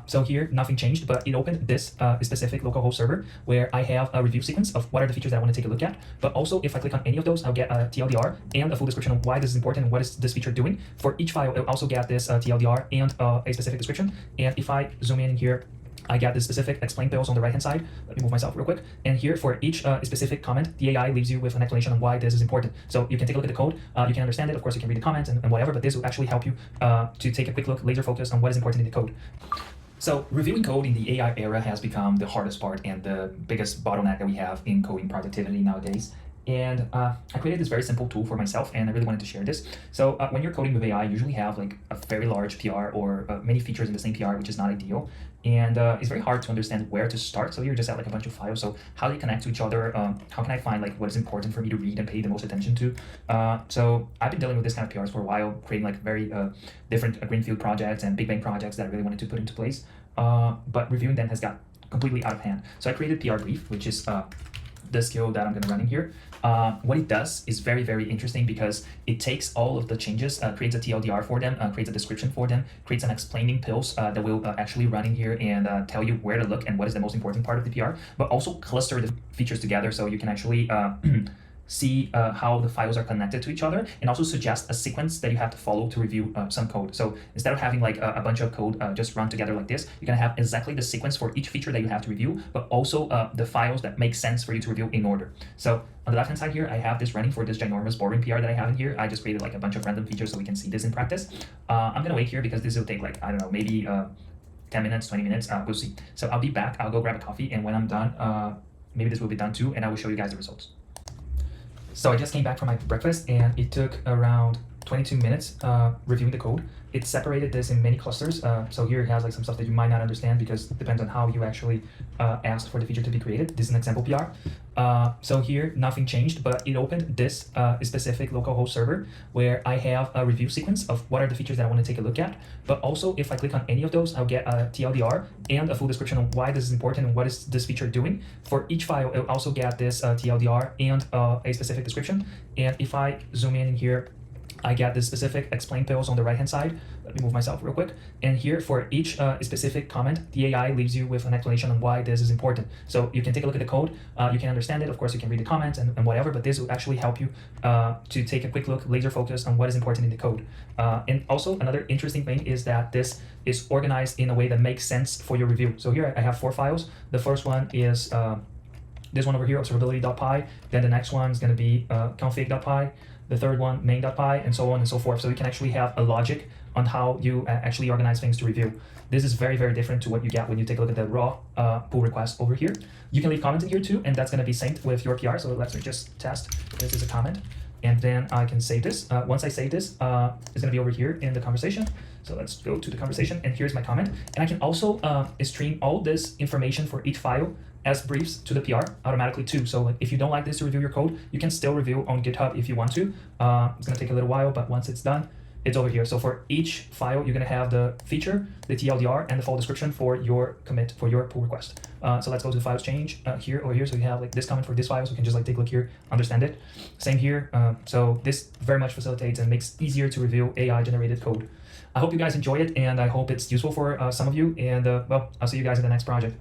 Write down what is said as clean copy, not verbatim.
So here, nothing changed, but it opened this specific localhost server where I have a review sequence of what are the features that I want to take a look at. But also, if I click on any of those, I'll get a TLDR and a full description of why this is important and what is this feature doing. For each file, I'll also get this TLDR and a specific description. And if I zoom in here, I got this specific explain pills on the right-hand side. Let me move myself real quick. And here, for each specific comment, the AI leaves you with an explanation on why this is important. So you can take a look at the code. You can understand it. Of course, you can read the comments and whatever, but this will actually help you to take a quick look, laser focus on what is important in the code. So reviewing code in the AI era has become the hardest part and the biggest bottleneck that we have in coding productivity nowadays. And I created this very simple tool for myself, and I really wanted to share this. So when you're coding with AI, you usually have like a very large PR or many features in the same PR, which is not ideal. And it's very hard to understand where to start. So here you just have like a bunch of files. So how do they connect to each other? How can I find like what is important for me to read and pay the most attention to? So I've been dealing with this kind of PRs for a while, creating like very different greenfield projects and big bang projects that I really wanted to put into place. But reviewing them has got completely out of hand. So I created PR brief, which is the skill that I'm going to run in here. What it does is very, very interesting because it takes all of the changes, creates a TLDR for them, creates a description for them, creates an explaining pills that will actually run in here and tell you where to look and what is the most important part of the PR, but also cluster the features together so you can actually see how the files are connected to each other, and also suggest a sequence that you have to follow to review some code. So instead of having like a bunch of code just run together like this, you're gonna have exactly the sequence for each feature that you have to review, but also the files that make sense for you to review in order. So on the left-hand side here, I have this running for this ginormous boring PR that I have in here. I just created like a bunch of random features so we can see this in practice. I'm gonna wait here because this will take like, I don't know, maybe 10 minutes, 20 minutes, we'll see. So I'll be back, I'll go grab a coffee, and when I'm done, maybe this will be done too, and I will show you guys the results. So I just came back from my breakfast, and it took around 22 minutes reviewing the code. It separated this in many clusters. So here it has like some stuff that you might not understand because it depends on how you actually asked for the feature to be created. This is an example PR. So here nothing changed, but it opened this specific localhost server where I have a review sequence of what are the features that I want to take a look at. But also, if I click on any of those, I'll get a TLDR and a full description of why this is important and what is this feature doing. For each file, I'll also get this TLDR and a specific description. And if I zoom in here, I get this specific explain pills on the right-hand side. Let me move myself real quick. And here, for each specific comment, the AI leaves you with an explanation on why this is important. So you can take a look at the code. You can understand it. Of course, you can read the comments and whatever, but this will actually help you to take a quick look, laser focus on what is important in the code. And also, another interesting thing is that this is organized in a way that makes sense for your review. So here I have 4 files. The first one is this one over here, observability.py. Then the next one is going to be config.py. The third one, main.py, and so on and so forth. So you can actually have a logic on how you actually organize things to review. This is very, very different to what you get when you take a look at the raw pull request over here. You can leave comments in here too, and that's going to be synced with your PR. So let's just test. This is a comment, and then I can save this. Once I save this, it's going to be over here in the conversation. So let's go to the conversation, and here's my comment. And I can also stream all this information for each file as briefs to the PR automatically too. So like, if you don't like this to review your code, you can still review on GitHub if you want to. It's gonna take a little while, but once it's done, it's over here. So for each file, you're gonna have the feature, the TLDR, and the full description for your commit, for your pull request. So let's go to the files change here over here. So we have like this comment for this file, so we can just like take a look here, understand it. Same here. So this very much facilitates and makes easier to review AI generated code. I hope you guys enjoy it, and I hope it's useful for some of you. And well, I'll see you guys in the next project.